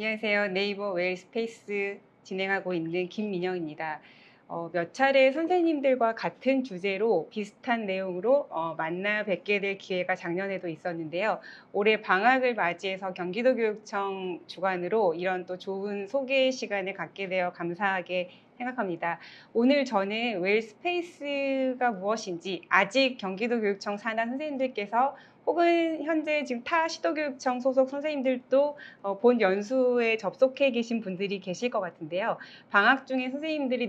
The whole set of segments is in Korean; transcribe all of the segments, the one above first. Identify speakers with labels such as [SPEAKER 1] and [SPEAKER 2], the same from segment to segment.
[SPEAKER 1] 안녕하세요. 네이버 웨일 스페이스 진행하고 있는 김민영입니다. 몇 차례 선생님들과 같은 주제로 비슷한 내용으로 만나 뵙게 될 기회가 작년에도 있었는데요. 올해 방학을 맞이해서 경기도교육청 주관으로 이런 또 좋은 소개 시간을 갖게 되어 감사하게 생각합니다. 오늘 저는 웨일 스페이스가 무엇인지 아직 경기도교육청 산하 선생님들께서 혹은 현재 지금 타 시도교육청 소속 선생님들도 본 연수에 접속해 계신 분들이 계실 것 같은데요. 방학 중에 선생님들이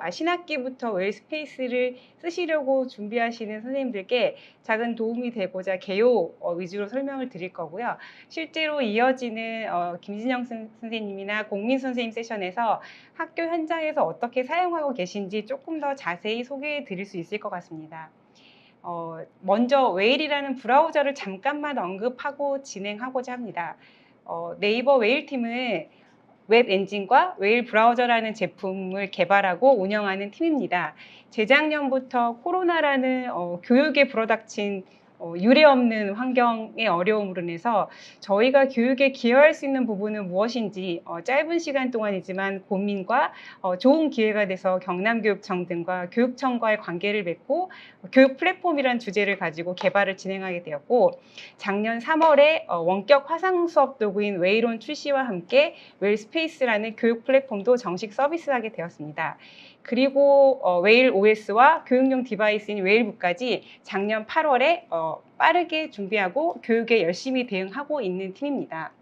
[SPEAKER 1] 신학기부터 웨일 스페이스를 쓰시려고 준비하시는 선생님들께 작은 도움이 되고자 개요 위주로 설명을 드릴 거고요. 실제로 이어지는 김진영 선생님이나 공민 선생님 세션에서 학교 현장에서 어떻게 사용하고 계신지 조금 더 자세히 소개해 드릴 수 있을 것 같습니다. 먼저 웨일이라는 브라우저를 잠깐만 언급하고 진행하고자 합니다. 네이버 웨일팀은 웹 엔진과 웨일 브라우저라는 제품을 개발하고 운영하는 팀입니다. 재작년부터 코로나라는 교육에 불어닥친 유례없는 환경의 어려움으로 인해서 저희가 교육에 기여할 수 있는 부분은 무엇인지 짧은 시간 동안이지만 고민과 좋은 기회가 돼서 경남교육청 등과 교육청과의 관계를 맺고 교육 플랫폼이라는 주제를 가지고 개발을 진행하게 되었고, 작년 3월에 원격 화상 수업 도구인 웨일온 출시와 함께 웨일 스페이스라는 교육 플랫폼도 정식 서비스하게 되었습니다. 그리고 웨일 OS와 교육용 디바이스인 웨일북까지 작년 8월에 빠르게 준비하고 교육에 열심히 대응하고 있는 팀입니다.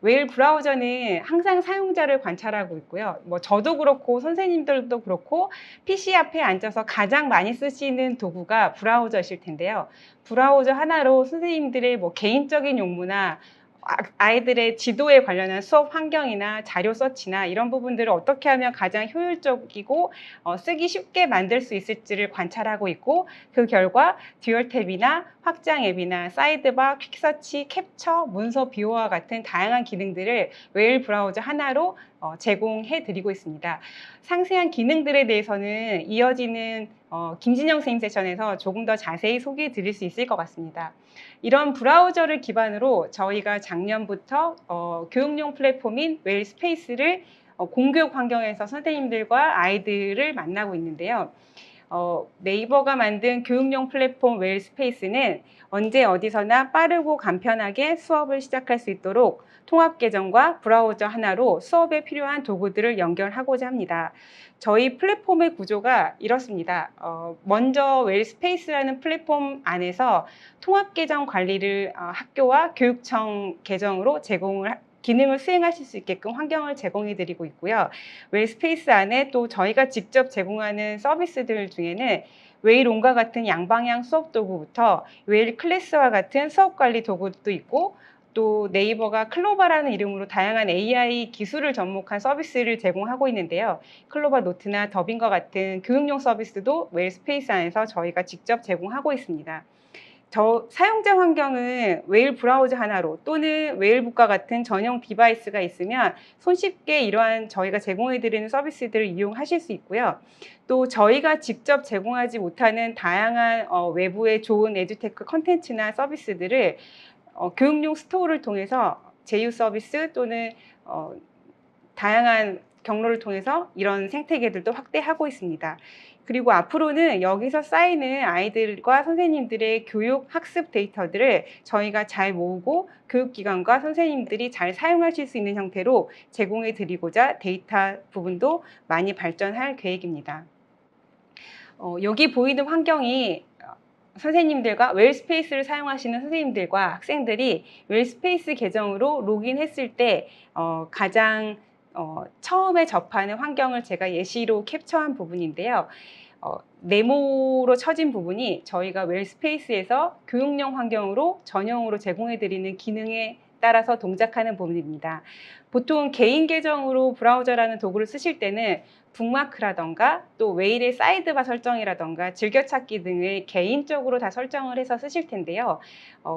[SPEAKER 1] 웨일 브라우저는 항상 사용자를 관찰하고 있고요. 저도 그렇고 선생님들도 그렇고 PC 앞에 앉아서 가장 많이 쓰시는 도구가 브라우저이실 텐데요. 브라우저 하나로 선생님들의 개인적인 용무나 아이들의 지도에 관련한 수업 환경이나 자료 서치나 이런 부분들을 어떻게 하면 가장 효율적이고 쓰기 쉽게 만들 수 있을지를 관찰하고 있고, 그 결과 듀얼 탭이나 확장 앱이나 사이드바, 퀵서치, 캡처, 문서 비호와 같은 다양한 기능들을 웨일 브라우저 하나로 제공해 드리고 있습니다. 상세한 기능들에 대해서는 이어지는 김진영 선생님 세션에서 조금 더 자세히 소개해 드릴 수 있을 것 같습니다. 이런 브라우저를 기반으로 저희가 작년부터 교육용 플랫폼인 웨일 스페이스를 공교육 환경에서 선생님들과 아이들을 만나고 있는데요. 네이버가 만든 교육용 플랫폼 웨일 스페이스는 언제 어디서나 빠르고 간편하게 수업을 시작할 수 있도록 통합 계정과 브라우저 하나로 수업에 필요한 도구들을 연결하고자 합니다. 저희 플랫폼의 구조가 이렇습니다. 먼저 웨일 스페이스라는 플랫폼 안에서 통합 계정 관리를 학교와 교육청 계정으로 기능을 수행하실 수 있게끔 환경을 제공해 드리고 있고요. 웨일 스페이스 안에 또 저희가 직접 제공하는 서비스들 중에는 웨일온과 같은 양방향 수업 도구부터 웨일 클래스와 같은 수업 관리 도구도 있고, 또 네이버가 클로바라는 이름으로 다양한 AI 기술을 접목한 서비스를 제공하고 있는데요. 클로바 노트나 더빙과 같은 교육용 서비스도 웨일 스페이스 안에서 저희가 직접 제공하고 있습니다. 사용자 환경은 웨일 브라우저 하나로 또는 웨일북과 같은 전용 디바이스가 있으면 손쉽게 이러한 저희가 제공해드리는 서비스들을 이용하실 수 있고요. 또 저희가 직접 제공하지 못하는 다양한 외부의 좋은 에듀테크 컨텐츠나 서비스들을 교육용 스토어를 통해서 제휴 서비스 또는 다양한 경로를 통해서 이런 생태계들도 확대하고 있습니다. 그리고 앞으로는 여기서 쌓이는 아이들과 선생님들의 교육 학습 데이터들을 저희가 잘 모으고 교육기관과 선생님들이 잘 사용하실 수 있는 형태로 제공해 드리고자 데이터 부분도 많이 발전할 계획입니다. 여기 보이는 환경이 선생님들과 웨일 스페이스를 사용하시는 선생님들과 학생들이 웨일 스페이스 계정으로 로그인했을 때 가장 처음에 접하는 환경을 제가 예시로 캡처한 부분인데요. 네모로 쳐진 부분이 저희가 웨일 스페이스에서 교육용 환경으로 전용으로 제공해드리는 기능에 따라서 동작하는 부분입니다. 보통 개인 계정으로 브라우저라는 도구를 쓰실 때는 북마크라던가 또 웨일의 사이드바 설정이라던가 즐겨찾기 등을 개인적으로 다 설정을 해서 쓰실 텐데요.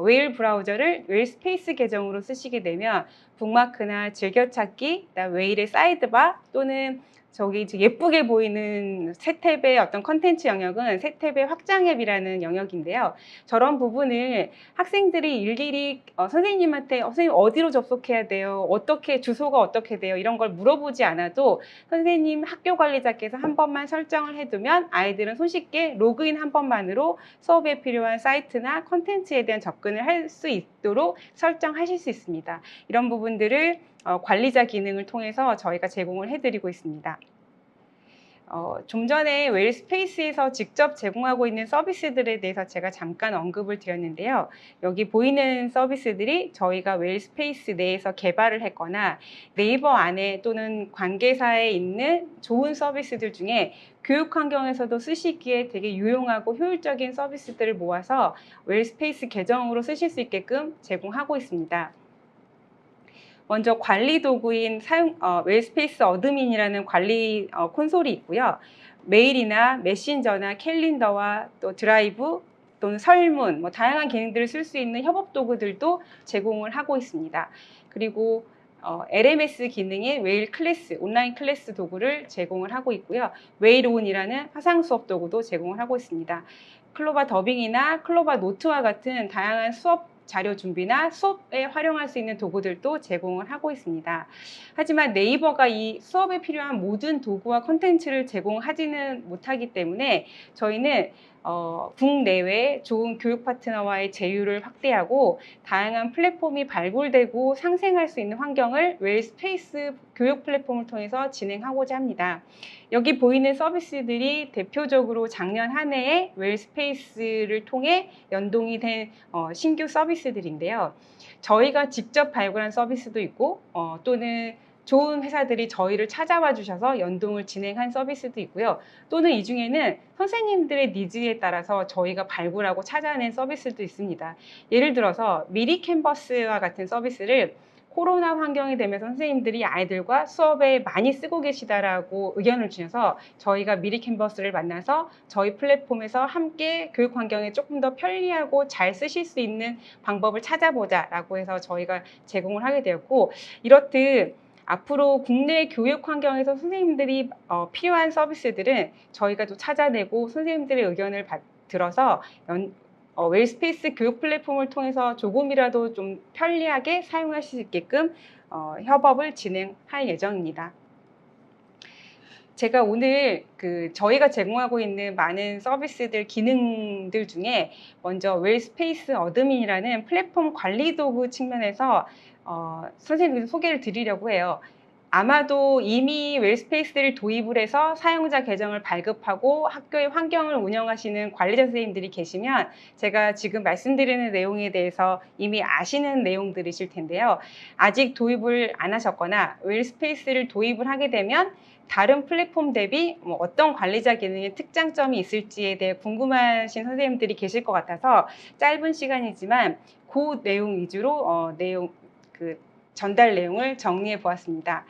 [SPEAKER 1] 웨일 브라우저를 웨일 스페이스 계정으로 쓰시게 되면 북마크나 즐겨찾기, 웨일의 사이드바 또는 저기 이제 예쁘게 보이는 새 탭의 어떤 컨텐츠 영역은 새 탭의 확장 앱이라는 영역인데요. 저런 부분을 학생들이 일일이 선생님한테 선생님 어디로 접속해야 돼요? 어떻게 주소가 어떻게 돼요? 이런 걸 물어보지 않아도 선생님 학교 관리자께서 한 번만 설정을 해두면 아이들은 손쉽게 로그인 한 번만으로 수업에 필요한 사이트나 컨텐츠에 대한 접근을 할 수 있도록 설정하실 수 있습니다. 이런 부분들을 관리자 기능을 통해서 저희가 제공을 해드리고 있습니다. 좀 전에 웰스페이스에서 직접 제공하고 있는 서비스들에 대해서 제가 잠깐 언급을 드렸는데요. 여기 보이는 서비스들이 저희가 웰스페이스 내에서 개발을 했거나 네이버 안에 또는 관계사에 있는 좋은 서비스들 중에 교육 환경에서도 쓰시기에 되게 유용하고 효율적인 서비스들을 모아서 웰스페이스 계정으로 쓰실 수 있게끔 제공하고 있습니다. 먼저 관리 도구인 웰스페이스 어드민이라는 관리 콘솔이 있고요. 메일이나 메신저나 캘린더와 또 드라이브 또는 설문, 다양한 기능들을 쓸 수 있는 협업 도구들도 제공을 하고 있습니다. 그리고 LMS 기능인 웨일 클래스, 온라인 클래스 도구를 제공을 하고 있고요. 웨일온이라는 화상 수업 도구도 제공을 하고 있습니다. 클로바 더빙이나 클로바 노트와 같은 다양한 수업 자료 준비나 수업에 활용할 수 있는 도구들도 제공을 하고 있습니다. 하지만 네이버가 이 수업에 필요한 모든 도구와 콘텐츠를 제공하지는 못하기 때문에 저희는 국내외 좋은 교육 파트너와의 제휴를 확대하고 다양한 플랫폼이 발굴되고 상생할 수 있는 환경을 웰스페이스 교육 플랫폼을 통해서 진행하고자 합니다. 여기 보이는 서비스들이 대표적으로 작년 한 해에 웰스페이스를 통해 연동이 된 신규 서비스들인데요. 저희가 직접 발굴한 서비스도 있고 또는 좋은 회사들이 저희를 찾아와 주셔서 연동을 진행한 서비스도 있고요. 또는 이 중에는 선생님들의 니즈에 따라서 저희가 발굴하고 찾아낸 서비스도 있습니다. 예를 들어서 미리 캔버스와 같은 서비스를 코로나 환경이 되면서 선생님들이 아이들과 수업에 많이 쓰고 계시다라고 의견을 주셔서 저희가 미리 캔버스를 만나서 저희 플랫폼에서 함께 교육 환경에 조금 더 편리하고 잘 쓰실 수 있는 방법을 찾아보자라고 해서 저희가 제공을 하게 되었고, 이렇듯 앞으로 국내 교육 환경에서 선생님들이 필요한 서비스들은 저희가 또 찾아내고 선생님들의 의견을 들어서 웰스페이스 교육 플랫폼을 통해서 조금이라도 좀 편리하게 사용하실 수 있게끔 협업을 진행할 예정입니다. 제가 오늘 저희가 제공하고 있는 많은 서비스들, 기능들 중에 먼저 웰스페이스 어드민이라는 플랫폼 관리 도구 측면에서 선생님께 소개를 드리려고 해요. 아마도 이미 웰스페이스를 도입을 해서 사용자 계정을 발급하고 학교의 환경을 운영하시는 관리자 선생님들이 계시면 제가 지금 말씀드리는 내용에 대해서 이미 아시는 내용들이실 텐데요. 아직 도입을 안 하셨거나 웰스페이스를 도입을 하게 되면 다른 플랫폼 대비 어떤 관리자 기능의 특장점이 있을지에 대해 궁금하신 선생님들이 계실 것 같아서 짧은 시간이지만 그 내용 위주로 전달 내용을 정리해 보았습니다.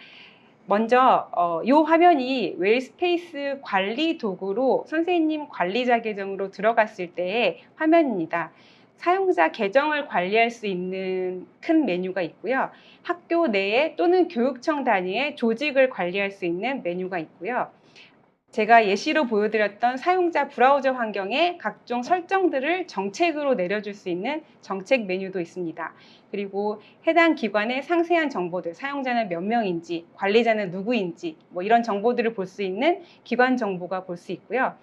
[SPEAKER 1] 먼저 이 화면이 웰스페이스 관리 도구로 선생님 관리자 계정으로 들어갔을 때의 화면입니다. 사용자 계정을 관리할 수 있는 큰 메뉴가 있고요. 학교 내에 또는 교육청 단위의 조직을 관리할 수 있는 메뉴가 있고요. 제가 예시로 보여드렸던 사용자 브라우저 환경에 각종 설정들을 정책으로 내려줄 수 있는 정책 메뉴도 있습니다. 그리고 해당 기관의 상세한 정보들, 사용자는 몇 명인지, 관리자는 누구인지 이런 정보들을 볼 수 있는 기관 정보가 볼 수 있고요.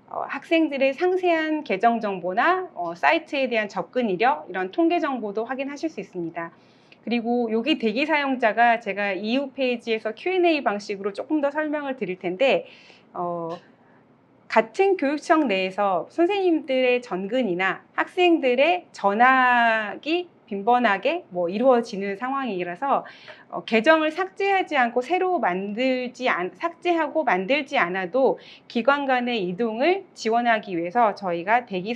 [SPEAKER 1] 학생들의 상세한 계정 정보나 사이트에 대한 접근 이력, 이런 통계 정보도 확인하실 수 있습니다. 그리고 여기 대기 사용자가 제가 이후 페이지에서 Q&A 방식으로 조금 더 설명을 드릴 텐데 같은 교육청 내에서 선생님들의 전근이나 학생들의 전학이 빈번하게 이루어지는 상황이라서 계정을 삭제하지 않고 새로 삭제하고 만들지 않아도 기관 간의 이동을 지원하기 위해서 저희가 대기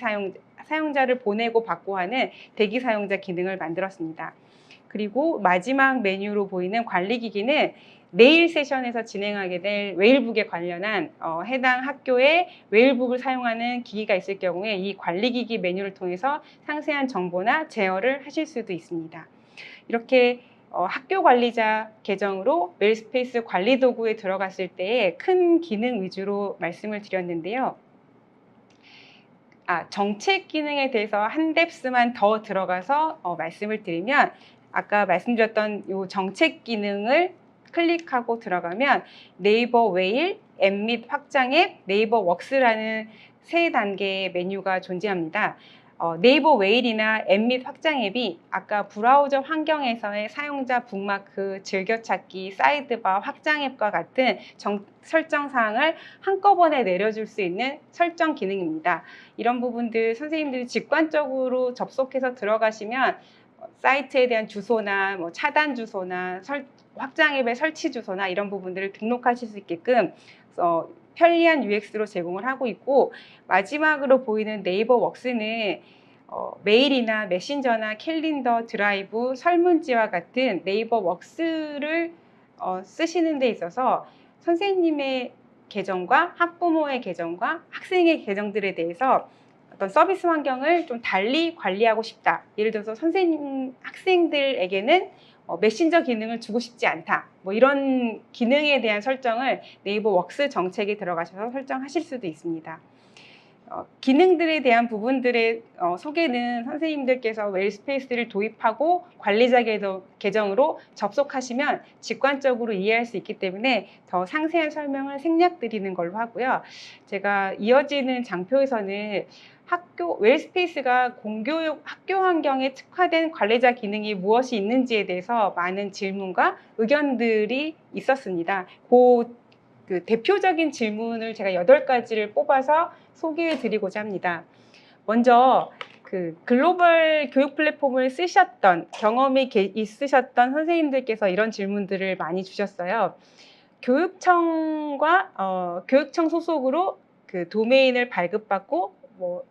[SPEAKER 1] 사용자를 보내고 받고 하는 대기 사용자 기능을 만들었습니다. 그리고 마지막 메뉴로 보이는 관리기기는 내일 세션에서 진행하게 될 웨일북에 관련한 해당 학교에 웨일북을 사용하는 기기가 있을 경우에 이 관리기기 메뉴를 통해서 상세한 정보나 제어를 하실 수도 있습니다. 이렇게 학교 관리자 계정으로 웰스페이스 관리 도구에 들어갔을 때 큰 기능 위주로 말씀을 드렸는데요. 정책 기능에 대해서 한 뎁스만 더 들어가서 말씀을 드리면, 아까 말씀드렸던 이 정책 기능을 클릭하고 들어가면 네이버 웨일, 앱 및 확장 앱, 네이버 웍스라는 세 단계의 메뉴가 존재합니다. 네이버 웨일이나 앱 및 확장 앱이 아까 브라우저 환경에서의 사용자 북마크, 즐겨찾기, 사이드바, 확장 앱과 같은 설정 사항을 한꺼번에 내려줄 수 있는 설정 기능입니다. 이런 부분들 선생님들이 직관적으로 접속해서 들어가시면 사이트에 대한 주소나 차단 주소나 확장 앱의 설치 주소나 이런 부분들을 등록하실 수 있게끔 편리한 UX로 제공을 하고 있고, 마지막으로 보이는 네이버 웍스는 메일이나 메신저나 캘린더, 드라이브, 설문지와 같은 네이버 웍스를 쓰시는 데 있어서 선생님의 계정과 학부모의 계정과 학생의 계정들에 대해서 어떤 서비스 환경을 좀 달리 관리하고 싶다. 예를 들어서 선생님, 학생들에게는 메신저 기능을 주고 싶지 않다. 이런 기능에 대한 설정을 네이버 웍스 정책에 들어가셔서 설정하실 수도 있습니다. 기능들에 대한 부분들의 소개는 선생님들께서 웰스페이스를 도입하고 관리자 계정으로 접속하시면 직관적으로 이해할 수 있기 때문에 더 상세한 설명을 생략드리는 걸로 하고요. 제가 이어지는 장표에서는 웰스페이스가 공교육 학교 환경에 특화된 관리자 기능이 무엇이 있는지에 대해서 많은 질문과 의견들이 있었습니다. 그 대표적인 질문을 제가 8가지를 뽑아서 소개해 드리고자 합니다. 먼저 글로벌 교육 플랫폼을 쓰셨던 경험이 있으셨던 선생님들께서 이런 질문들을 많이 주셨어요. 교육청과 교육청 소속으로 도메인을 발급받고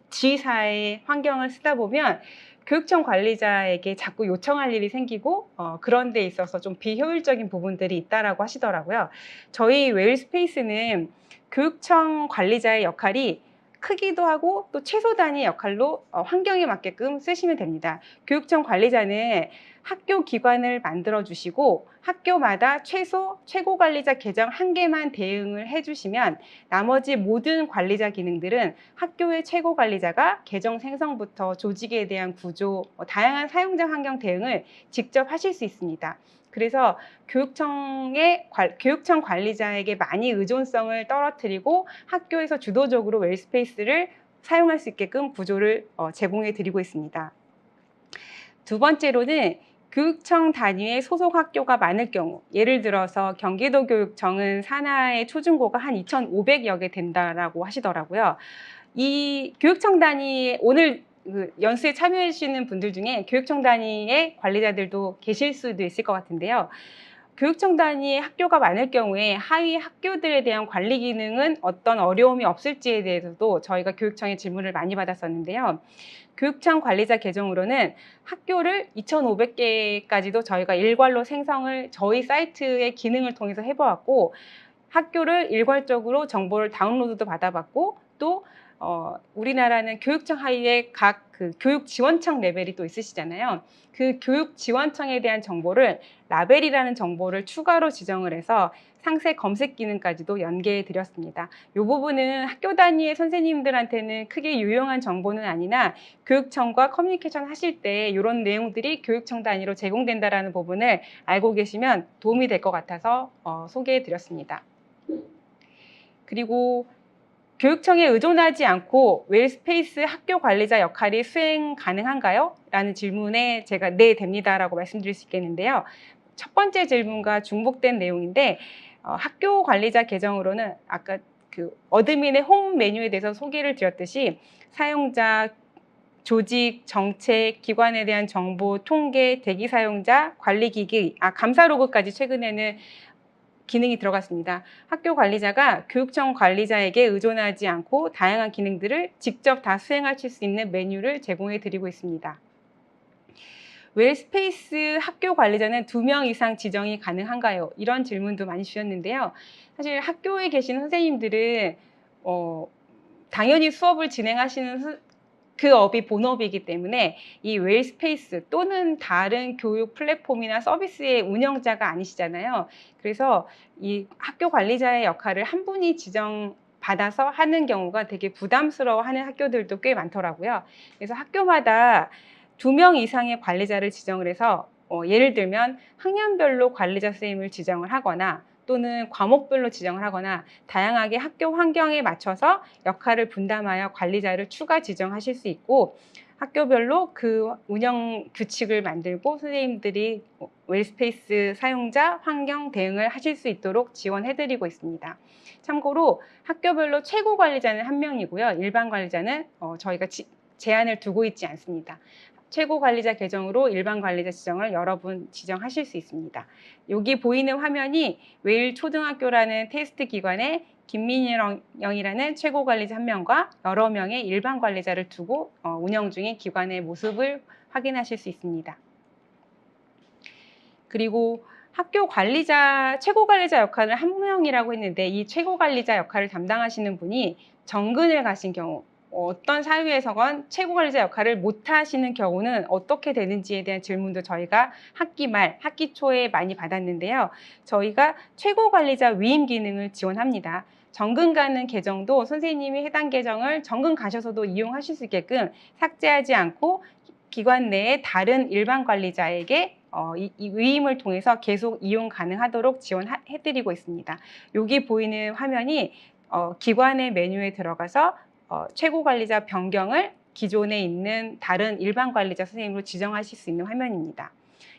[SPEAKER 1] 지사의 환경을 쓰다 보면 교육청 관리자에게 자꾸 요청할 일이 생기고 그런 데 있어서 좀 비효율적인 부분들이 있다라고 하시더라고요. 저희 웰스페이스는 교육청 관리자의 역할이 크기도 하고 또 최소 단위 역할로 환경에 맞게끔 쓰시면 됩니다. 교육청 관리자는 학교 기관을 만들어 주시고 학교마다 최고 관리자 계정 1개만 대응을 해주시면 나머지 모든 관리자 기능들은 학교의 최고 관리자가 계정 생성부터 조직에 대한 구조, 다양한 사용자 환경 대응을 직접 하실 수 있습니다. 그래서 교육청 관리자에게 많이 의존성을 떨어뜨리고 학교에서 주도적으로 웰스페이스를 사용할 수 있게끔 구조를 제공해 드리고 있습니다. 두 번째로는 교육청 단위의 소속 학교가 많을 경우, 예를 들어서 경기도교육청은 산하의 초중고가 한 2,500여 개 된다라고 하시더라고요. 이 교육청 단위 오늘 연수에 참여해 주시는 분들 중에 교육청 단위의 관리자들도 계실 수도 있을 것 같은데요. 교육청 단위의 학교가 많을 경우에 하위 학교들에 대한 관리 기능은 어떤 어려움이 없을지에 대해서도 저희가 교육청에 질문을 많이 받았었는데요. 교육청 관리자 계정으로는 학교를 2,500개까지도 저희가 일괄로 생성을 저희 사이트의 기능을 통해서 해보았고, 학교를 일괄적으로 정보를 다운로드도 받아봤고, 또 우리나라는 교육청 하위에 각 교육 지원청 레벨이 또 있으시잖아요. 그 교육 지원청에 대한 정보를 라벨이라는 정보를 추가로 지정을 해서 상세 검색 기능까지도 연계해 드렸습니다. 이 부분은 학교 단위의 선생님들한테는 크게 유용한 정보는 아니나 교육청과 커뮤니케이션 하실 때 이런 내용들이 교육청 단위로 제공된다는 부분을 알고 계시면 도움이 될 것 같아서 소개해 드렸습니다. 그리고 교육청에 의존하지 않고 웰스페이스 학교 관리자 역할이 수행 가능한가요? 라는 질문에 제가 네, 됩니다라고 말씀드릴 수 있겠는데요. 첫 번째 질문과 중복된 내용인데, 학교 관리자 계정으로는 아까 어드민의 홈 메뉴에 대해서 소개를 드렸듯이 사용자, 조직, 정책, 기관에 대한 정보, 통계, 대기 사용자, 관리 기기, 감사 로그까지 최근에는 기능이 들어갔습니다. 학교 관리자가 교육청 관리자에게 의존하지 않고 다양한 기능들을 직접 다 수행하실 수 있는 메뉴를 제공해 드리고 있습니다. 웰스페이스 학교 관리자는 2명 이상 지정이 가능한가요? 이런 질문도 많이 주셨는데요. 사실 학교에 계신 선생님들은 당연히 수업을 진행하시는 그 업이 본업이기 때문에 이 웰스페이스 또는 다른 교육 플랫폼이나 서비스의 운영자가 아니시잖아요. 그래서 이 학교 관리자의 역할을 한 분이 지정받아서 하는 경우가 되게 부담스러워하는 학교들도 꽤 많더라고요. 그래서 학교마다 2명 이상의 관리자를 지정을 해서 예를 들면 학년별로 관리자 선생님을 지정을 하거나 또는 과목별로 지정을 하거나 다양하게 학교 환경에 맞춰서 역할을 분담하여 관리자를 추가 지정하실 수 있고, 학교별로 그 운영 규칙을 만들고 선생님들이 웰스페이스 사용자 환경 대응을 하실 수 있도록 지원해드리고 있습니다. 참고로 학교별로 최고 관리자는 1명이고요. 일반 관리자는 저희가 제한을 두고 있지 않습니다. 최고 관리자 계정으로 일반 관리자 지정을 여러 분 지정하실 수 있습니다. 여기 보이는 화면이 웨일 초등학교라는 테스트 기관에 김민영이라는 최고 관리자 1명과 여러 명의 일반 관리자를 두고 운영 중인 기관의 모습을 확인하실 수 있습니다. 그리고 학교 관리자, 최고 관리자 역할을 1명이라고 했는데 이 최고 관리자 역할을 담당하시는 분이 정근을 가신 경우, 어떤 사유에서건 최고 관리자 역할을 못 하시는 경우는 어떻게 되는지에 대한 질문도 저희가 학기 말, 학기 초에 많이 받았는데요. 저희가 최고 관리자 위임 기능을 지원합니다. 정근 가는 계정도 선생님이 해당 계정을 정근 가셔서도 이용하실 수 있게끔 삭제하지 않고 기관 내에 다른 일반 관리자에게 이 위임을 통해서 계속 이용 가능하도록 지원해드리고 있습니다. 여기 보이는 화면이 기관의 메뉴에 들어가서 최고 관리자 변경을 기존에 있는 다른 일반 관리자 선생님으로 지정하실 수 있는 화면입니다.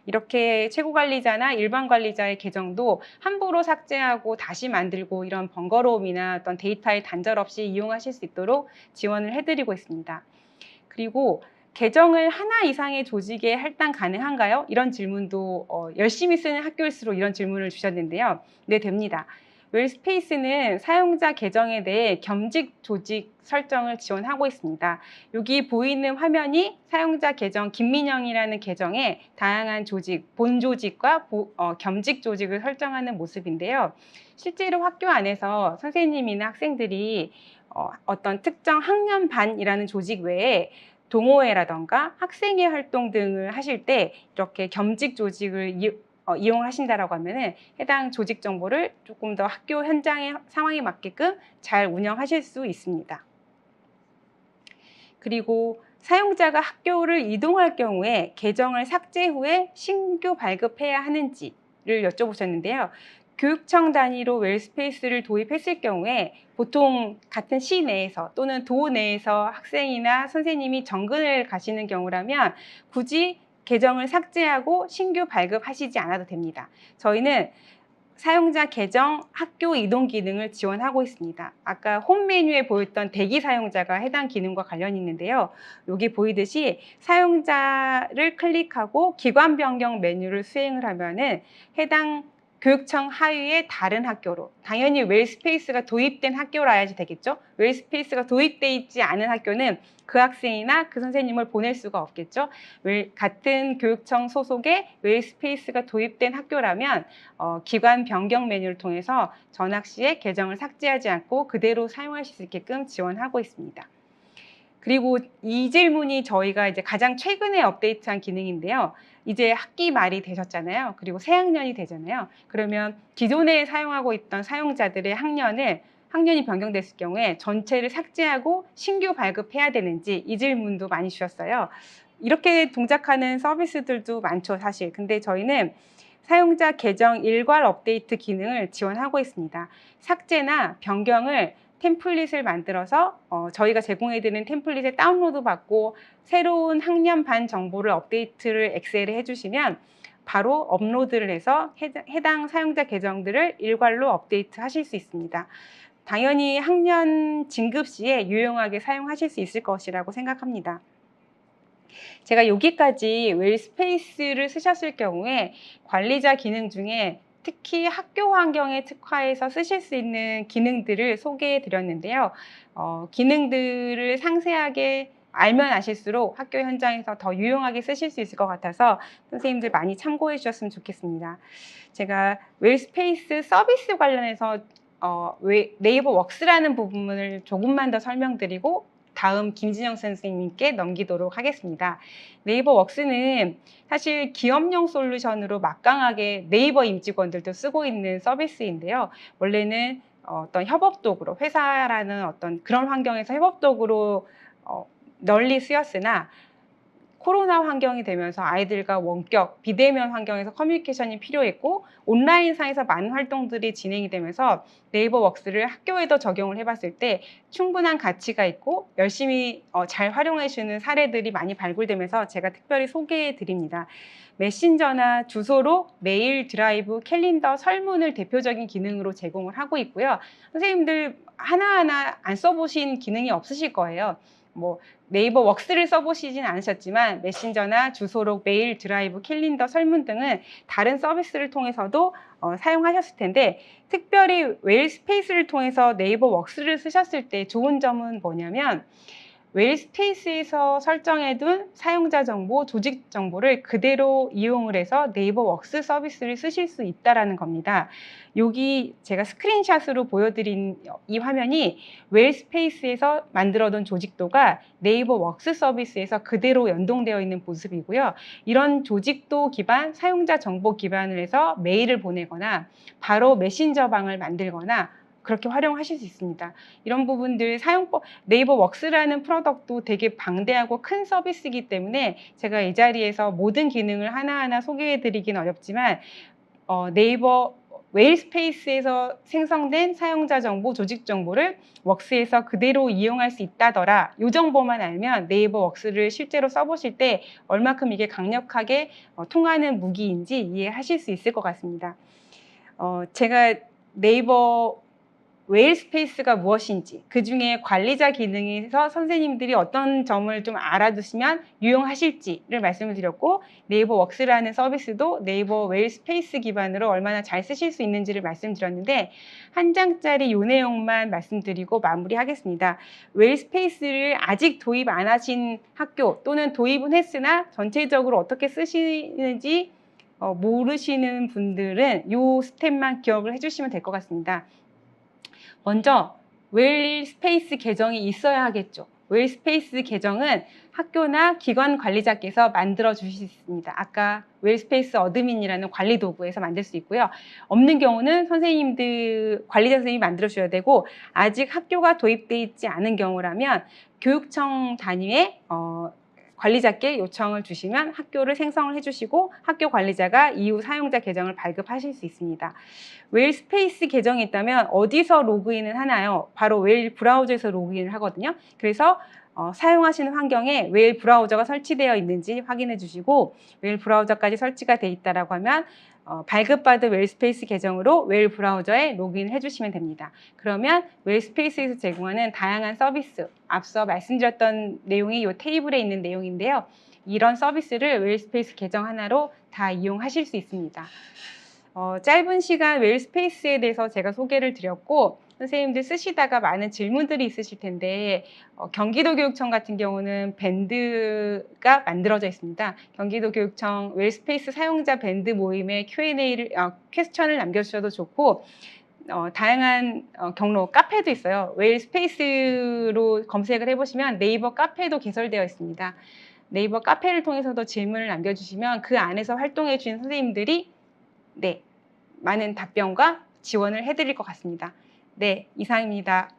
[SPEAKER 1] 이렇게 최고 관리자나 일반 관리자의 계정도 함부로 삭제하고 다시 만들고 이런 번거로움이나 어떤 데이터의 단절 없이 이용하실 수 있도록 지원을 해드리고 있습니다. 그리고 계정을 하나 이상의 조직에 할당 가능한가요? 이런 질문도 열심히 쓰는 학교일수록 이런 질문을 주셨는데요. 네, 됩니다. 웰스페이스는 사용자 계정에 대해 겸직 조직 설정을 지원하고 있습니다. 여기 보이는 화면이 사용자 계정 김민영이라는 계정에 다양한 조직, 본 조직과 겸직 조직을 설정하는 모습인데요. 실제로 학교 안에서 선생님이나 학생들이 어떤 특정 학년반이라는 조직 외에 동호회라던가 학생회 활동 등을 하실 때 이렇게 겸직 조직을 이용하신다라고 하면은 해당 조직 정보를 조금 더 학교 현장의 상황에 맞게끔 잘 운영하실 수 있습니다. 그리고 사용자가 학교를 이동할 경우에 계정을 삭제 후에 신규 발급해야 하는지를 여쭤보셨는데요. 교육청 단위로 웰스페이스를 도입했을 경우에 보통 같은 시 내에서 또는 도 내에서 학생이나 선생님이 정근을 가시는 경우라면 굳이 계정을 삭제하고 신규 발급하시지 않아도 됩니다. 저희는 사용자 계정 학교 이동 기능을 지원하고 있습니다. 아까 홈 메뉴에 보였던 대기 사용자가 해당 기능과 관련이 있는데요. 여기 보이듯이 사용자를 클릭하고 기관 변경 메뉴를 수행을 하면은 해당 교육청 하위의 다른 학교로, 당연히 웰스페이스가 도입된 학교라야지 되겠죠. 웰스페이스가 도입돼 있지 않은 학교는 그 학생이나 그 선생님을 보낼 수가 없겠죠. 같은 교육청 소속의 웰스페이스가 도입된 학교라면 기관 변경 메뉴를 통해서 전학 시에 계정을 삭제하지 않고 그대로 사용하실 수 있게끔 지원하고 있습니다. 그리고 이 질문이 저희가 이제 가장 최근에 업데이트한 기능인데요. 이제 학기 말이 되셨잖아요. 그리고 새 학년이 되잖아요. 그러면 기존에 사용하고 있던 사용자들의 학년이 변경됐을 경우에 전체를 삭제하고 신규 발급해야 되는지 이 질문도 많이 주셨어요. 이렇게 동작하는 서비스들도 많죠, 사실. 근데 저희는 사용자 계정 일괄 업데이트 기능을 지원하고 있습니다. 삭제나 변경을 템플릿을 만들어서 저희가 제공해드리는 템플릿에 다운로드 받고 새로운 학년반 정보를 업데이트를 엑셀에 해주시면 바로 업로드를 해서 해당 사용자 계정들을 일괄로 업데이트 하실 수 있습니다. 당연히 학년 진급 시에 유용하게 사용하실 수 있을 것이라고 생각합니다. 제가 여기까지 웰스페이스를 쓰셨을 경우에 관리자 기능 중에 특히 학교 환경에 특화해서 쓰실 수 있는 기능들을 소개해 드렸는데요. 기능들을 상세하게 알면 아실수록 학교 현장에서 더 유용하게 쓰실 수 있을 것 같아서 선생님들 많이 참고해 주셨으면 좋겠습니다. 제가 웰스페이스 서비스 관련해서 네이버 웍스라는 부분을 조금만 더 설명드리고 다음 김진영 선생님께 넘기도록 하겠습니다. 네이버 웍스는 사실 기업용 솔루션으로 막강하게 네이버 임직원들도 쓰고 있는 서비스인데요. 원래는 어떤 협업 도구로, 회사라는 어떤 그런 환경에서 협업 도구로 널리 쓰였으나 코로나 환경이 되면서 아이들과 원격, 비대면 환경에서 커뮤니케이션이 필요했고 온라인상에서 많은 활동들이 진행이 되면서 네이버 웍스를 학교에도 적용을 해봤을 때 충분한 가치가 있고 열심히 잘 활용해주는 사례들이 많이 발굴되면서 제가 특별히 소개해 드립니다. 메신저나 주소록, 메일, 드라이브, 캘린더, 설문을 대표적인 기능으로 제공을 하고 있고요. 선생님들 하나하나 안 써보신 기능이 없으실 거예요. 뭐 네이버 웍스를 써보시진 않으셨지만 메신저나 주소록, 메일, 드라이브, 캘린더, 설문 등은 다른 서비스를 통해서도 사용하셨을 텐데 특별히 웨일스페이스를 통해서 네이버 웍스를 쓰셨을 때 좋은 점은 뭐냐면 웨일스페이스에서 설정해둔 사용자 정보, 조직 정보를 그대로 이용을 해서 네이버 웍스 서비스를 쓰실 수 있다는 겁니다. 여기 제가 스크린샷으로 보여드린 이 화면이 웨일스페이스에서 만들어둔 조직도가 네이버 웍스 서비스에서 그대로 연동되어 있는 모습이고요. 이런 조직도 기반, 사용자 정보 기반을 해서 메일을 보내거나 바로 메신저방을 만들거나 그렇게 활용하실 수 있습니다. 이런 부분들 사용법, 네이버 웍스라는 프로덕트도 되게 방대하고 큰 서비스이기 때문에 제가 이 자리에서 모든 기능을 하나하나 소개해 드리긴 어렵지만 네이버 웨일스페이스에서 생성된 사용자 정보, 조직 정보를 웍스에서 그대로 이용할 수 있다더라. 이 정보만 알면 네이버 웍스를 실제로 써보실 때 얼마큼 이게 강력하게 통하는 무기인지 이해하실 수 있을 것 같습니다. 제가 네이버 웨일스페이스가 무엇인지, 그 중에 관리자 기능에서 선생님들이 어떤 점을 좀 알아두시면 유용하실지를 말씀을 드렸고, 네이버 웍스라는 서비스도 네이버 웨일스페이스 기반으로 얼마나 잘 쓰실 수 있는지를 말씀드렸는데 한 장짜리 이 내용만 말씀드리고 마무리하겠습니다. 웨일스페이스를 아직 도입 안 하신 학교 또는 도입은 했으나 전체적으로 어떻게 쓰시는지 모르시는 분들은 이 스텝만 기억을 해주시면 될 것 같습니다. 먼저 웨일스페이스 계정이 있어야 하겠죠. 웨일스페이스 계정은 학교나 기관 관리자께서 만들어 주실 수 있습니다. 아까 웨일스페이스 어드민이라는 관리 도구에서 만들 수 있고요. 없는 경우는 선생님들, 관리자 선생님이 만들어 주셔야 되고 아직 학교가 도입되어 있지 않은 경우라면 교육청 단위의 관리자께 요청을 주시면 학교를 생성을 해주시고 학교 관리자가 이후 사용자 계정을 발급하실 수 있습니다. 웨일스페이스 계정이 있다면 어디서 로그인을 하나요? 바로 웨일 브라우저에서 로그인을 하거든요. 그래서 사용하시는 환경에 웨일 브라우저가 설치되어 있는지 확인해 주시고 웨일 브라우저까지 설치가 되어 있다고 하면 발급받은 웨일스페이스 계정으로 웨일 브라우저에 로그인을 해주시면 됩니다. 그러면 웨일스페이스에서 제공하는 다양한 서비스, 앞서 말씀드렸던 내용이 이 테이블에 있는 내용인데요. 이런 서비스를 웨일스페이스 계정 하나로 다 이용하실 수 있습니다. 짧은 시간 웨일스페이스에 대해서 제가 소개를 드렸고 선생님들 쓰시다가 많은 질문들이 있으실 텐데 경기도교육청 같은 경우는 밴드가 만들어져 있습니다. 경기도교육청 웨일스페이스 사용자 밴드 모임에 Q&A를 퀘스천을 남겨주셔도 좋고 다양한 경로, 카페도 있어요. 웨일스페이스로 검색을 해보시면 네이버 카페도 개설되어 있습니다. 네이버 카페를 통해서도 질문을 남겨주시면 그 안에서 활동해 주신 선생님들이 많은 답변과 지원을 해드릴 것 같습니다. 네, 이상입니다.